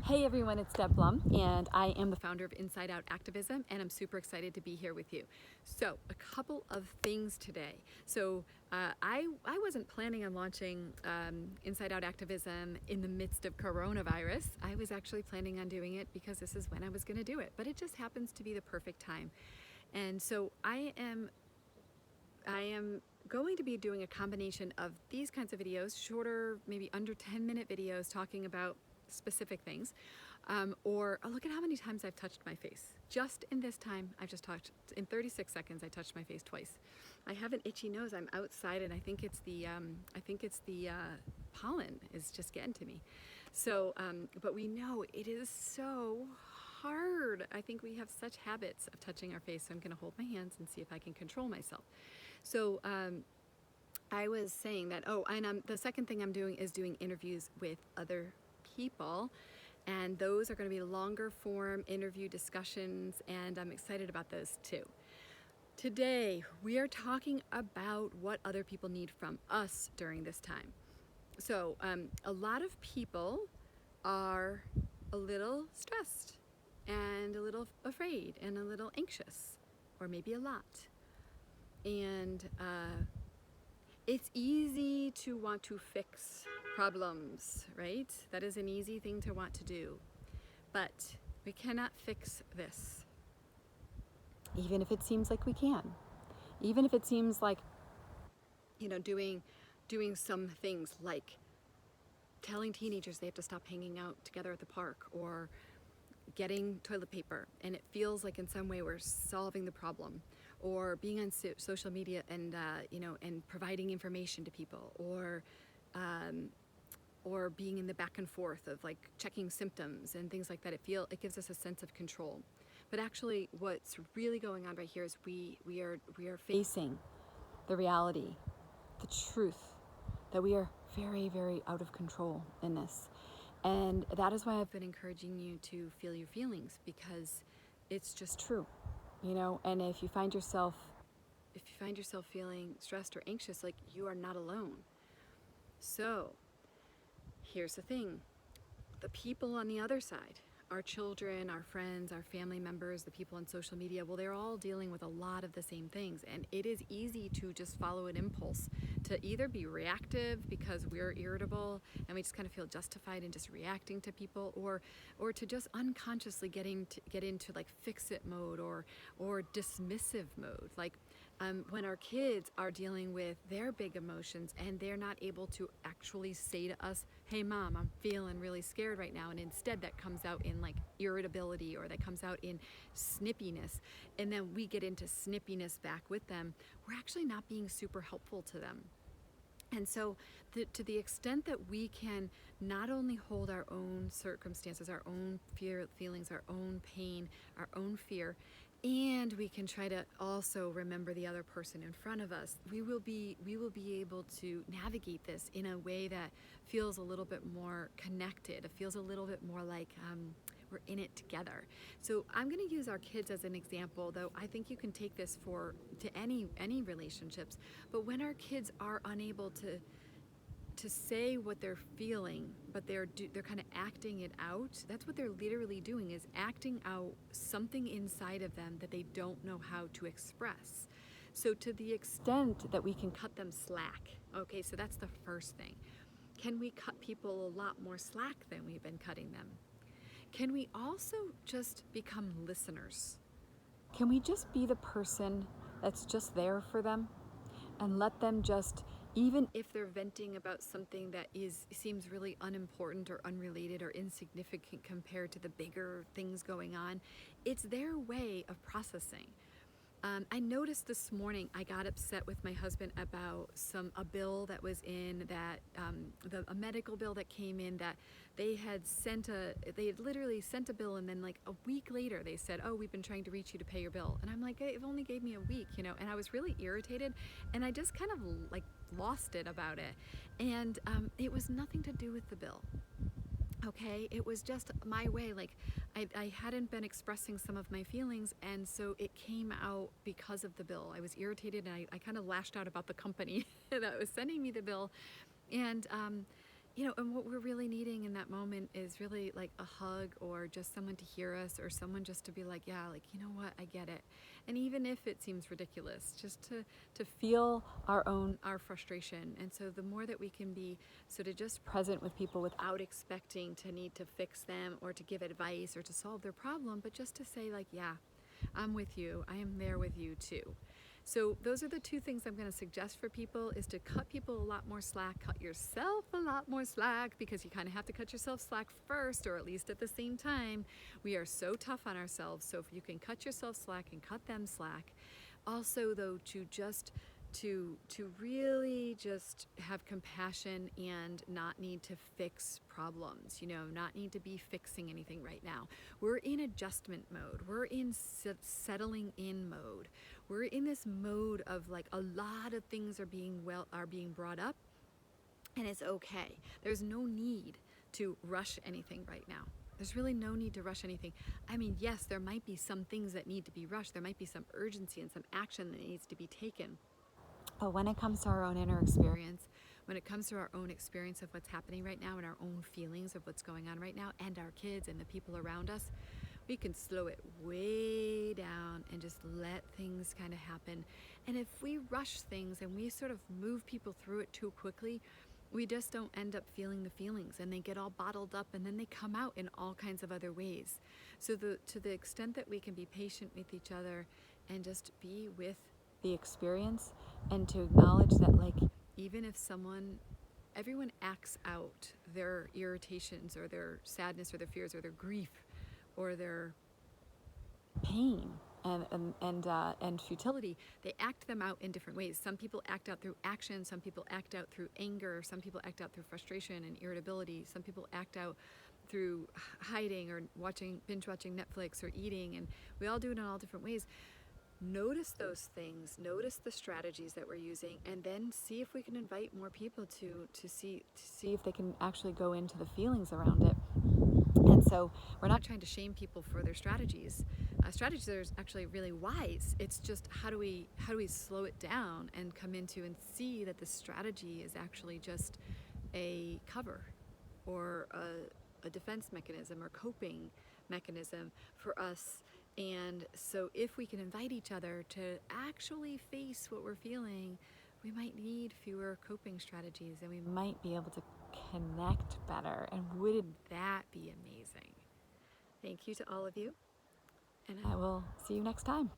Hey everyone, it's Deb Blum, and I am the founder of Inside Out Activism, and I'm super excited to be here with you. So, a couple of things today. I wasn't planning on launching Inside Out Activism in the midst of coronavirus. I was actually planning on doing it because this is when I was going to do it, but it just happens to be the perfect time. And so I am going to be doing a combination of these kinds of videos, shorter, maybe under 10-minute videos talking about specific things, or look at how many times I've touched my face. Just in this time, I've just touched, in 36 seconds, I touched my face twice. I have an itchy nose. I'm outside, and I think it's the pollen is just getting to me. So, but we know it is so hard. I think we have such habits of touching our face, so I'm going to hold my hands and see if I can control myself. So, I was saying that, the second thing I'm doing is doing interviews with other people, and those are going to be longer form interview discussions, and I'm excited about those too. Today, we are talking about what other people need from us during this time. So, a lot of people are a little stressed and a little afraid and a little anxious, or maybe a lot. And it's easy to want to fix problems, right? That is an easy thing to want to do. But we cannot fix this. Even if it seems like we can. Even if it seems like, doing some things like telling teenagers they have to stop hanging out together at the park, or getting toilet paper, and it feels like in some way we're solving the problem, or being on social media and and providing information to people, or being in the back and forth of like checking symptoms and things like that. It gives us a sense of control. But actually, what's really going on right here is we are facing the reality, the truth, that we are very, very out of control in this. And that is why I've been encouraging you to feel your feelings, because it's just true, and if you find yourself feeling stressed or anxious, like, you are not alone. So here's the thing. The people on the other side, our children, our friends, our family members, the people on social media, well, they're all dealing with a lot of the same things. And it is easy to just follow an impulse to either be reactive because we're irritable and we just kind of feel justified in just reacting to people, or to just unconsciously get into like fix-it mode or dismissive mode. Like, when our kids are dealing with their big emotions and they're not able to actually say to us, hey mom, I'm feeling really scared right now, and instead that comes out in like irritability, or that comes out in snippiness, and then we get into snippiness back with them, we're actually not being super helpful to them. And so to the extent that we can not only hold our own circumstances, our own feelings, our own pain, our own fear, and we can try to also remember the other person in front of us, we will be able to navigate this in a way that feels a little bit more connected. It feels a little bit more like we're in it together. So I'm going to use our kids as an example, though I think you can take this to any relationships. But when our kids are unable to say what they're feeling, but they're kind of acting it out, that's what they're literally doing, is acting out something inside of them that they don't know how to express. So to the extent that we can cut them slack, okay, so that's the first thing. Can we cut people a lot more slack than we've been cutting them? Can we also just become listeners? Can we just be the person that's just there for them and let them just, even if they're venting about something that seems really unimportant or unrelated or insignificant compared to the bigger things going on, it's their way of processing. I noticed this morning I got upset with my husband about a bill that was in that a medical bill that came in, that they had literally sent a bill, and then like a week later they said, oh, we've been trying to reach you to pay your bill. And I'm like, it only gave me a week, and I was really irritated, and I just kind of like lost it about it. And it was nothing to do with the bill. Okay, it was just my way. Like, I hadn't been expressing some of my feelings, and so it came out because of the bill. I was irritated, and I kind of lashed out about the company that was sending me the bill. And and what we're really needing in that moment is really like a hug, or just someone to hear us, or someone just to be like, yeah, like, you know what, I get it. And even if it seems ridiculous, just to feel our frustration. And so the more that we can be sort of just present with people without expecting to need to fix them or to give advice or to solve their problem, but just to say like, yeah, I'm with you. I am there with you too. So those are the two things I'm going to suggest for people, is to cut people a lot more slack, cut yourself a lot more slack, because you kind of have to cut yourself slack first, or at least at the same time. We are so tough on ourselves. So if you can cut yourself slack and cut them slack. Also though, to really just have compassion and not need to fix problems, not need to be fixing anything right now. We're in adjustment mode. We're in settling in mode. We're in this mode of like a lot of things are being brought up, and it's okay. There's no need to rush anything right now. There's really no need to rush anything. I mean, yes, there might be some things that need to be rushed. There might be some urgency and some action that needs to be taken. But when it comes to our own inner experience, when it comes to our own experience of what's happening right now and our own feelings of what's going on right now, and our kids and the people around us, we can slow it way down and just let things kind of happen. And if we rush things and we sort of move people through it too quickly, we just don't end up feeling the feelings, and they get all bottled up, and then they come out in all kinds of other ways. So to the extent that we can be patient with each other and just be with the experience, and to acknowledge that, like, even if everyone acts out their irritations or their sadness or their fears or their grief or their pain and futility, they act them out in different ways. Some people act out through action, some people act out through anger, some people act out through frustration and irritability, some people act out through hiding or binge watching Netflix or eating, and we all do it in all different ways. Notice those things, notice the strategies that we're using, and then see if we can invite more people to see if they can actually go into the feelings around it. And so we're not trying to shame people for their strategies. Strategies are actually really wise. It's just how do we slow it down and come into and see that the strategy is actually just a cover, or a defense mechanism or coping mechanism for us. And so if we can invite each other to actually face what we're feeling, we might need fewer coping strategies, and we might be able to connect better. And wouldn't that be amazing? Thank you to all of you, and I will see you next time.